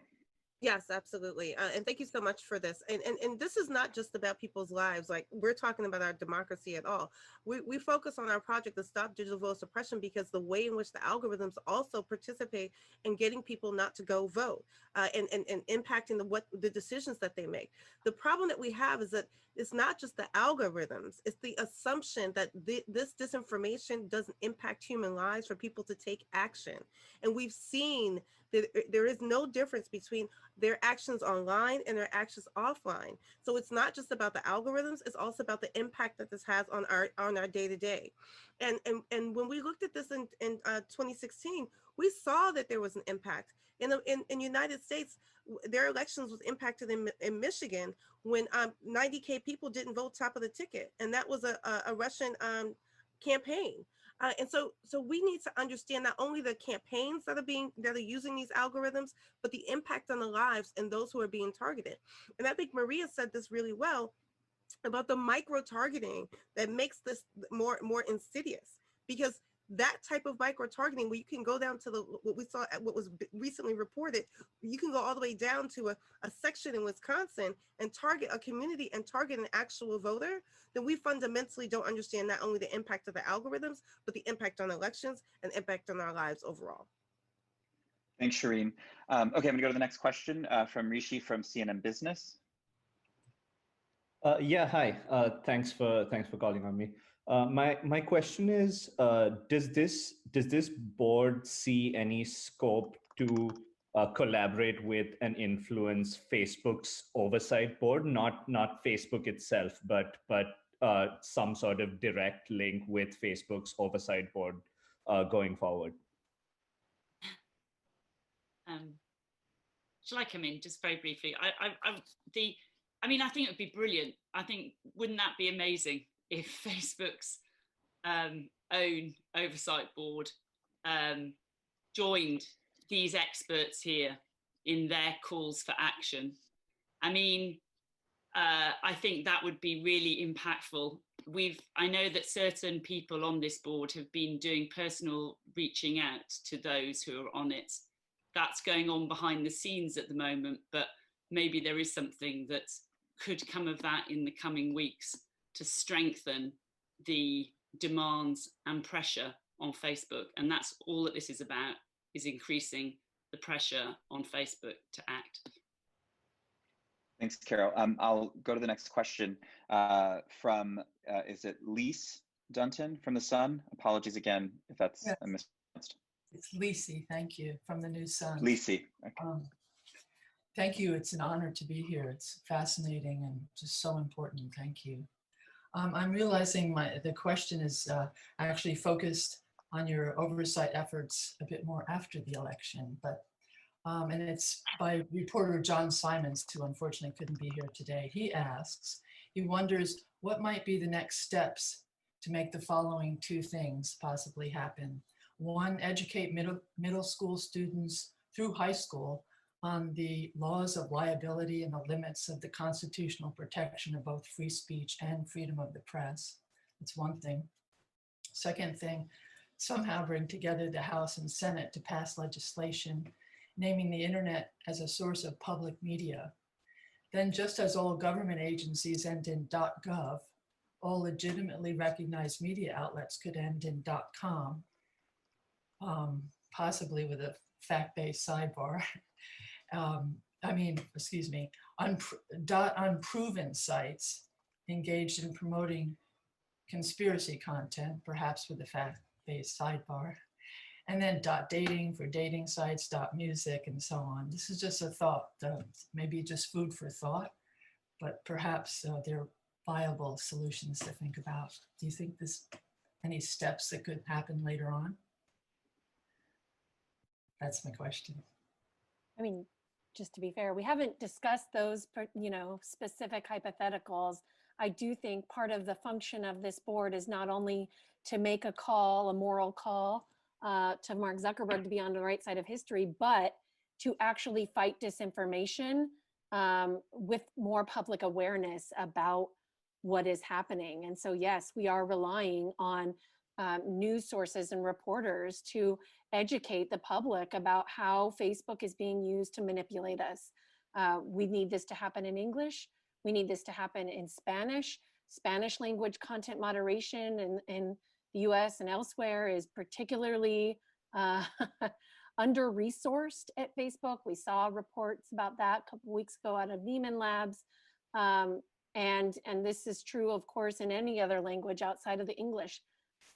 Yes, absolutely. And thank you so much for this. And this is not just about people's lives. Like, we're talking about our democracy at all. We focus on our project to stop digital vote suppression because the way in which the algorithms also participate in getting people not to go vote and impacting the decisions that they make. The problem that we have is that it's not just the algorithms, it's the assumption that this disinformation doesn't impact human lives for people to take action. And we've seen that there is no difference between their actions online and their actions offline. So it's not just about the algorithms, it's also about the impact that this has on our day-to-day. And when we looked at this in 2016, we saw that there was an impact. In the United States, their elections was impacted in Michigan when 90K people didn't vote top of the ticket. And that was a Russian campaign. And so we need to understand not only the campaigns that are using these algorithms, but the impact on the lives and those who are being targeted. And I think Maria said this really well about the micro targeting that makes this more insidious, because that type of micro targeting, where you can go down to what we saw, what was recently reported, you can go all the way down to a section in Wisconsin and target a community and target an actual voter, then we fundamentally don't understand not only the impact of the algorithms, but the impact on elections and impact on our lives overall. Thanks, Shireen. Okay, I'm gonna go to the next question from Rishi from CNN Business. Yeah, hi. Thanks for calling on me. My question is, does this board see any scope to collaborate with and influence Facebook's oversight board, not Facebook itself, but some sort of direct link with Facebook's oversight board going forward? Shall I come in just very briefly? I mean, I think it would be brilliant. I think, wouldn't that be amazing if Facebook's own oversight board joined these experts here in their calls for action? I mean, I think that would be really impactful. I know that certain people on this board have been doing personal reaching out to those who are on it. That's going on behind the scenes at the moment, but maybe there is something that could come of that in the coming weeks. to strengthen the demands and pressure on Facebook. And that's all that this is about, is increasing the pressure on Facebook to act. Thanks, Carol. I'll go to the next question from, is it Lise Dunton from The Sun? Apologies again if that's Yes. mispronounced. It's Lisi, thank you, from the New Sun. Lisi. Okay. Thank you. It's an honor to be here. It's fascinating and just so important. Thank you. I'm realizing the question is actually focused on your oversight efforts a bit more after the election, but and it's by reporter John Simons, who unfortunately couldn't be here today. He wonders what might be the next steps to make the following two things possibly happen. One, educate middle school students through high school on the laws of liability and the limits of the constitutional protection of both free speech and freedom of the press. That's one thing. Second thing, somehow bring together the House and Senate to pass legislation naming the internet as a source of public media. Then, just as all government agencies end in .gov, all legitimately recognized media outlets could end in .com, possibly with a fact-based sidebar. Unproven sites engaged in promoting conspiracy content, perhaps with a fact-based sidebar. And then .dating for dating sites, .music, and so on. This is just a thought, maybe just food for thought, but perhaps there are viable solutions to think about. Do you think there's any steps that could happen later on? That's my question. I mean, just to be fair, we haven't discussed those, specific hypotheticals. I do think part of the function of this board is not only to make a call, a moral call, to Mark Zuckerberg to be on the right side of history, but to actually fight disinformation with more public awareness about what is happening. And so, yes, we are relying on news sources and reporters to educate the public about how Facebook is being used to manipulate us. We need this to happen in English. We need this to happen in Spanish. Spanish language content moderation in the US and elsewhere is particularly under-resourced at Facebook. We saw reports about that a couple weeks ago out of Neiman Labs. And this is true, of course, in any other language outside of the English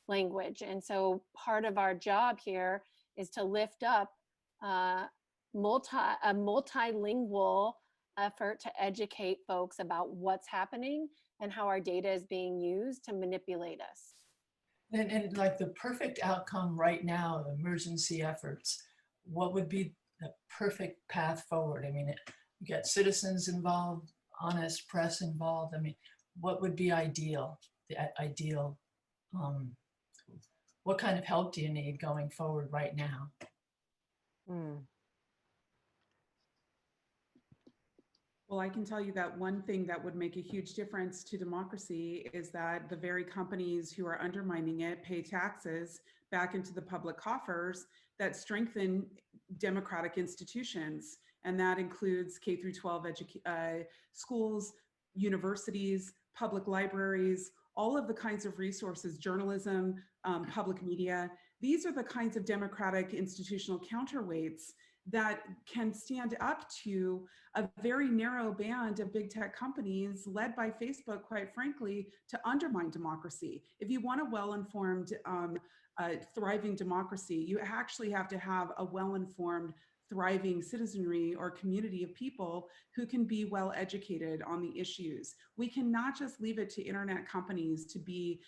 language. And so part of our job here is to lift up a multilingual effort to educate folks about what's happening and how our data is being used to manipulate us. And like the perfect outcome right now, emergency efforts, what would be the perfect path forward? I mean, you get citizens involved, honest press involved. I mean, what would be ideal? The ideal, what kind of help do you need going forward right now? Well, I can tell you that one thing that would make a huge difference to democracy is that the very companies who are undermining it pay taxes back into the public coffers that strengthen democratic institutions. And that includes K through 12 schools, universities, public libraries, all of the kinds of resources, journalism, public media. These are the kinds of democratic institutional counterweights that can stand up to a very narrow band of big tech companies led by Facebook, quite frankly, to undermine democracy. If you want a well-informed, thriving democracy, you actually have to have a well-informed, thriving citizenry or community of people who can be well educated on the issues. We cannot just leave it to internet companies to be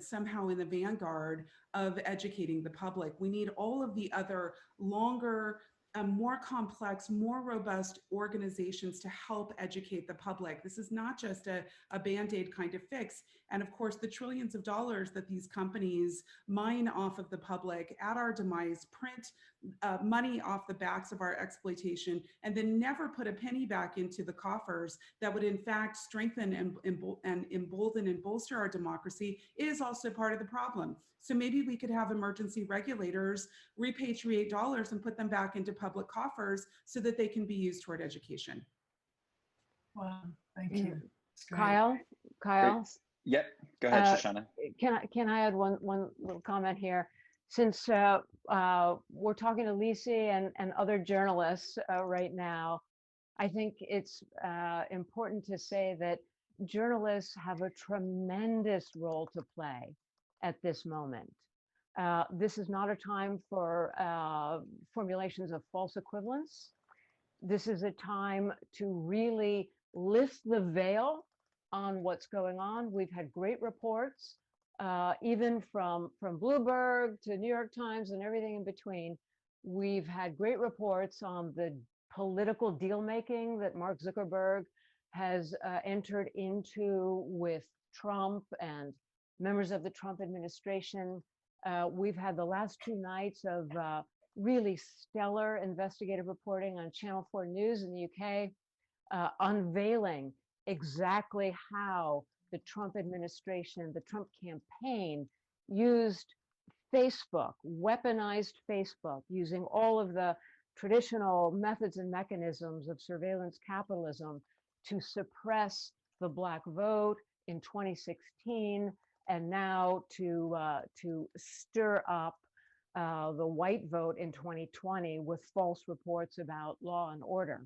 somehow in the vanguard of educating the public. We need all of the other longer, more complex, more robust organizations to help educate the public. This is not just a Band-Aid kind of fix. And of course, the trillions of dollars that these companies mine off of the public at our demise, print money off the backs of our exploitation, and then never put a penny back into the coffers that would in fact strengthen and embolden and bolster our democracy is also part of the problem. So maybe we could have emergency regulators repatriate dollars and put them back into public coffers so that they can be used toward education. Wow, thank you. Kyle? Yep, go ahead, Shoshana. Can I add one little comment here? Since we're talking to Lisi and other journalists right now, I think it's important to say that journalists have a tremendous role to play at this moment. This is not a time for formulations of false equivalence. This is a time to really lift the veil on what's going on. We've had great reports, even from Bloomberg to New York Times and everything in between. We've had great reports on the political deal making that Mark Zuckerberg has entered into with Trump and members of the Trump administration. We've had the last 2 nights of really stellar investigative reporting on Channel 4 News in the UK, unveiling exactly how the Trump administration, the Trump campaign used Facebook, weaponized Facebook, using all of the traditional methods and mechanisms of surveillance capitalism to suppress the Black vote in 2016, and now to stir up the white vote in 2020 with false reports about law and order.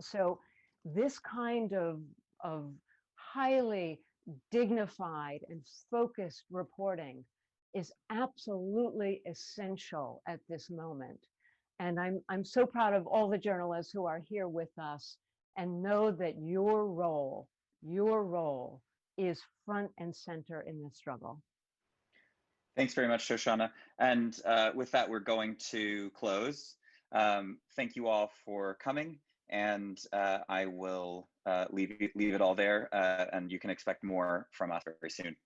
So this kind of highly dignified and focused reporting is absolutely essential at this moment. And I'm so proud of all the journalists who are here with us, and know that your role is front and center in this struggle. Thanks very much, Shoshana. And with that, we're going to close. Thank you all for coming, and I will leave it all there, and you can expect more from us very soon.